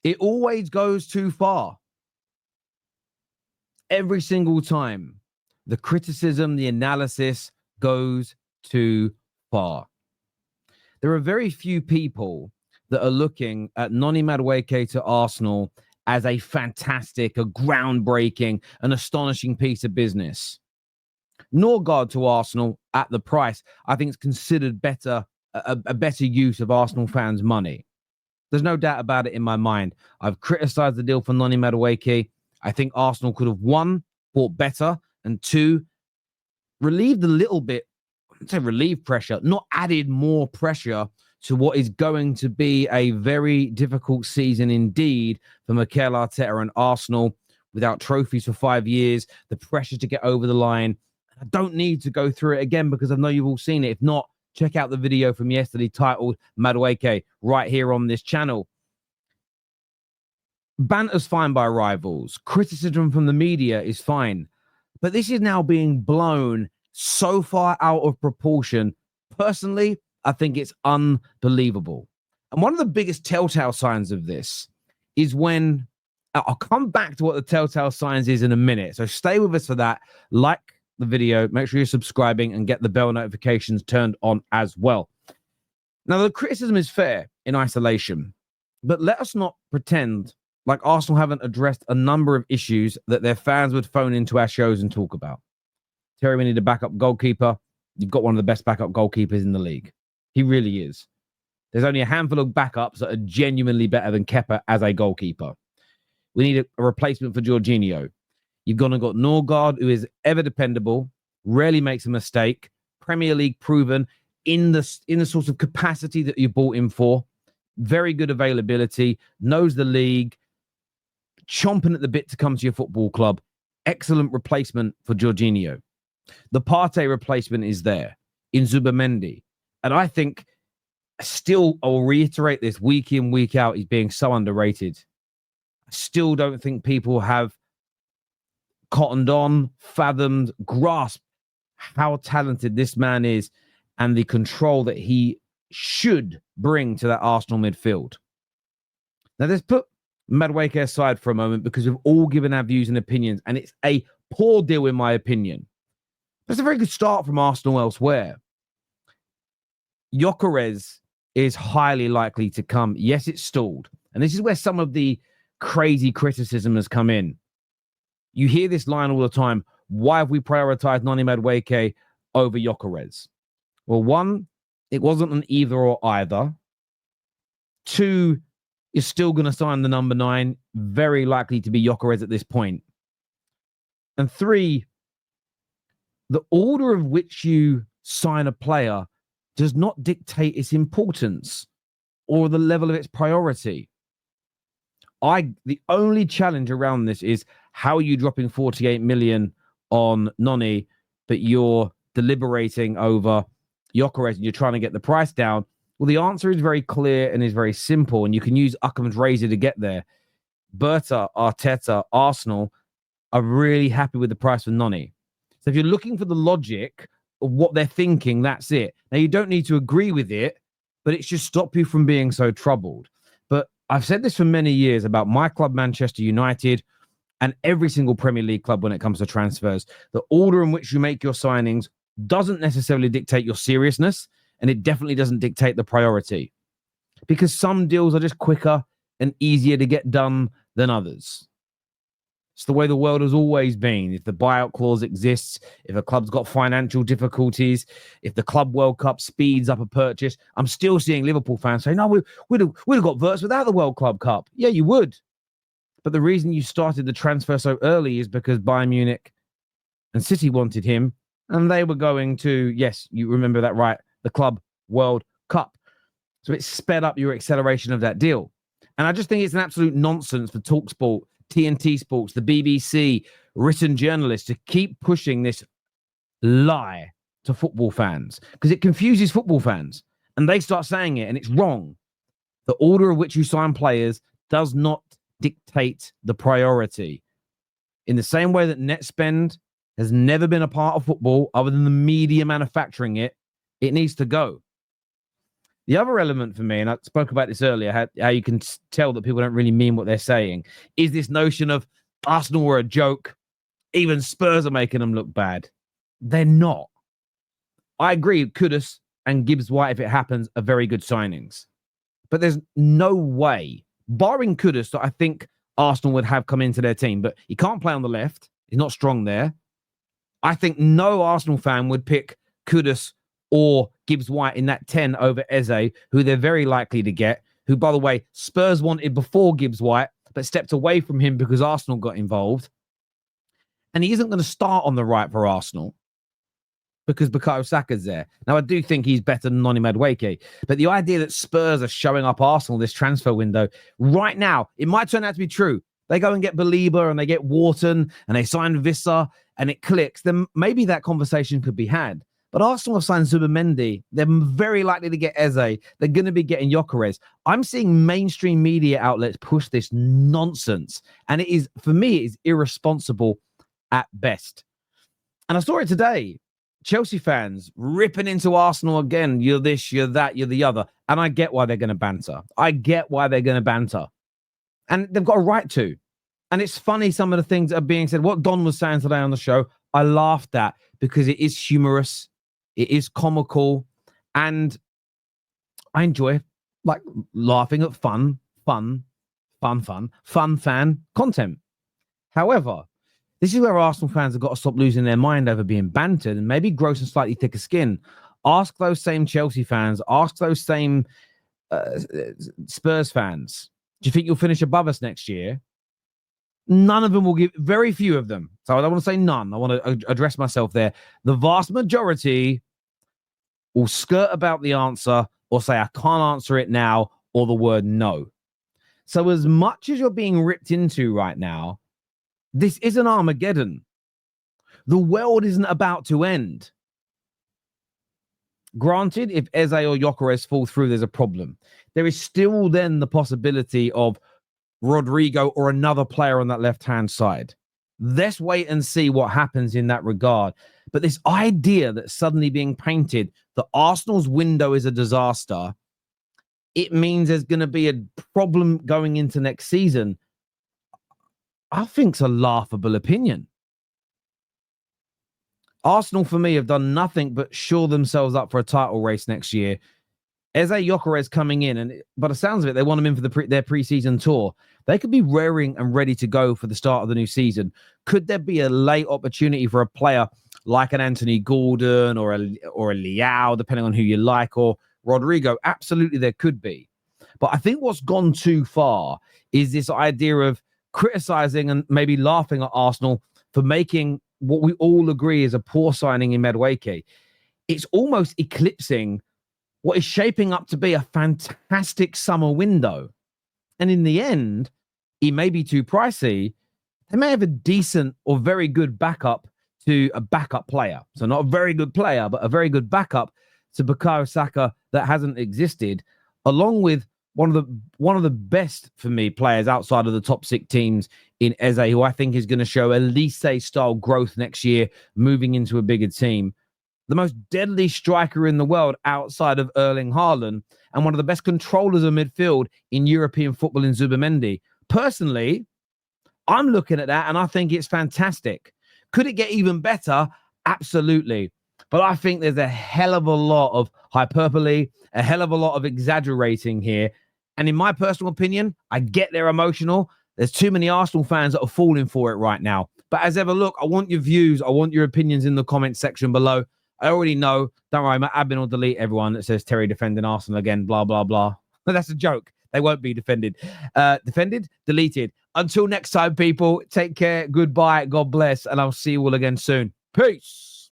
It always goes too far. Every single time, the criticism, the analysis goes too far. There are very few people that are looking at Noni Madueke to Arsenal as a fantastic, a groundbreaking, an astonishing piece of business. Norgard to Arsenal at the price, I think, is considered a better use of Arsenal fans' money. There's no doubt about it in my mind. I've criticised the deal for Noni Madueke. I think Arsenal could have, one, bought better, and two, relieved a little bit, I'd say relieved pressure, not added more pressure to what is going to be a very difficult season indeed for Mikel Arteta and Arsenal, without trophies for 5 years, the pressure to get over the line. I don't need to go through it again because I know you've all seen it. If not, check out the video from yesterday titled Madueke right here on this channel. Banter's fine by rivals. Criticism from the media is fine. But this is now being blown so far out of proportion. Personally, I think it's unbelievable. And one of the biggest telltale signs of this is when, I'll come back to what the telltale signs is in a minute. So stay with us for that. Like the video, make sure you're subscribing and get the bell notifications turned on as well. Now, the criticism is fair in isolation, but let us not pretend like Arsenal haven't addressed a number of issues that their fans would phone into our shows and talk about. Terry, we need a backup goalkeeper. You've got one of the best backup goalkeepers in the league. He really is. There's only a handful of backups that are genuinely better than Kepa as a goalkeeper. We need a replacement for Jorginho. You've gone and got Norgard, who is ever dependable, rarely makes a mistake, Premier League proven in the sort of capacity that you bought him for. Very good availability, knows the league, chomping at the bit to come to your football club. Excellent replacement for Jorginho. The Partey replacement is there in Zubimendi. And I think, still, I'll reiterate this week in, week out, he's being so underrated. I still don't think people have cottoned on, fathomed, grasped how talented this man is and the control that he should bring to that Arsenal midfield. Now, let's put Madueke aside for a moment because we've all given our views and opinions, and it's a poor deal in my opinion. But it's a very good start from Arsenal elsewhere. Gyökeres is highly likely to come. Yes, it's stalled. And this is where some of the crazy criticism has come in. You hear this line all the time. Why have we prioritized Noni Madueke over Gyökeres? Well, one, it wasn't an either or either. Two, you're still going to sign the number 9. Very likely to be Gyökeres at this point. And three, the order of which you sign a player does not dictate its importance or the level of its priority. The only challenge around this is how are you dropping 48 million on Noni, but you're deliberating over Gyökeres and you're trying to get the price down? Well, the answer is very clear and is very simple, and you can use Occam's razor to get there. Berta, Arteta, Arsenal are really happy with the price for Noni. So if you're looking for the logic of what they're thinking, that's it. Now, you don't need to agree with it, but it should stop you from being so troubled. But I've said this for many years about my club, Manchester United, and every single Premier League club when it comes to transfers. The order in which you make your signings doesn't necessarily dictate your seriousness, and it definitely doesn't dictate the priority. Because some deals are just quicker and easier to get done than others. It's the way the world has always been. If the buyout clause exists, if a club's got financial difficulties, if the Club World Cup speeds up a purchase, I'm still seeing Liverpool fans say, no, we'd have got Wirtz without the World Club Cup. Yeah, you would. But the reason you started the transfer so early is because Bayern Munich and City wanted him, and they were going to, yes, you remember that right, the Club World Cup. So it sped up your acceleration of that deal. And I just think it's an absolute nonsense for TalkSport, TNT Sports, the BBC, written journalists to keep pushing this lie to football fans because it confuses football fans and they start saying it and it's wrong. The order of which you sign players does not dictate the priority. In the same way that net spend has never been a part of football other than the media manufacturing it, it needs to go. The other element for me, and I spoke about this earlier, how you can tell that people don't really mean what they're saying, is this notion of Arsenal were a joke. Even Spurs are making them look bad. They're not. I agree, Kudus and Gibbs-White, if it happens, are very good signings. But there's no way, barring Kudus, that I think Arsenal would have come into their team. But he can't play on the left. He's not strong there. I think no Arsenal fan would pick Kudus or Gibbs-White in that 10 over Eze, who they're very likely to get, who, by the way, Spurs wanted before Gibbs-White, but stepped away from him because Arsenal got involved. And he isn't going to start on the right for Arsenal because Bukayo Saka's there. Now, I do think he's better than Noni Madueke, but the idea that Spurs are showing up Arsenal this transfer window right now, it might turn out to be true. They go and get Belieber and they get Wharton and they sign Visser and it clicks, then maybe that conversation could be had. But Arsenal have signed Zubimendi. They're very likely to get Eze. They're going to be getting Gyökeres. I'm seeing mainstream media outlets push this nonsense. And it is, for me, it is irresponsible at best. And I saw it today. Chelsea fans ripping into Arsenal again. You're this, you're that, you're the other. And I get why they're going to banter. And they've got a right to. And it's funny, some of the things that are being said. What Don was saying today on the show, I laughed at because it is humorous. It is comical. And I enjoy like laughing at fun fan content. However, this is where Arsenal fans have got to stop losing their mind over being bantered and maybe grow some slightly thicker skin. Ask those same Chelsea fans, ask those same Spurs fans, do you think you'll finish above us next year? None of them will give, very few of them. So I don't want to say none. I want to address myself there. The vast majority will skirt about the answer or say, I can't answer it now, or the word no. So as much as you're being ripped into right now, this isn't Armageddon. The world isn't about to end. Granted, if Eze or Gyökeres fall through, there's a problem. There is still then the possibility of Rodrigo or another player on that left-hand side. Let's wait and see what happens in that regard. But this idea that's suddenly being painted that Arsenal's window is a disaster, it means there's going to be a problem going into next season, I think it's a laughable opinion. Arsenal, for me, have done nothing but shore themselves up for a title race next year. Eze Gyökeres coming in, and by the sounds of it, they want him in for their pre-season tour. They could be raring and ready to go for the start of the new season. Could there be a late opportunity for a player like an Anthony Gordon or a Leao, depending on who you like, or Rodrigo? Absolutely, there could be. But I think what's gone too far is this idea of criticizing and maybe laughing at Arsenal for making what we all agree is a poor signing in Madueke. It's almost eclipsing what is shaping up to be a fantastic summer window. And in the end, he may be too pricey. They may have a decent or very good backup to a backup player. So not a very good player, but a very good backup to Bukayo Saka that hasn't existed, along with one of the best, for me, players outside of the top 6 teams in Eze, who I think is going to show Elise-style growth next year, moving into a bigger team. The most deadly striker in the world outside of Erling Haaland, and one of the best controllers of midfield in European football in Zubimendi. Personally, I'm looking at that and I think it's fantastic. Could it get even better? Absolutely. But I think there's a hell of a lot of hyperbole, a hell of a lot of exaggerating here. And in my personal opinion, I get they're emotional. There's too many Arsenal fans that are falling for it right now. But as ever, look, I want your views. I want your opinions in the comment section below. I already know. Don't worry, my admin will delete everyone that says Terry defending Arsenal again, blah, blah, blah. But that's a joke. They won't be defended. Defended, deleted. Until next time, people, take care. Goodbye. God bless. And I'll see you all again soon. Peace.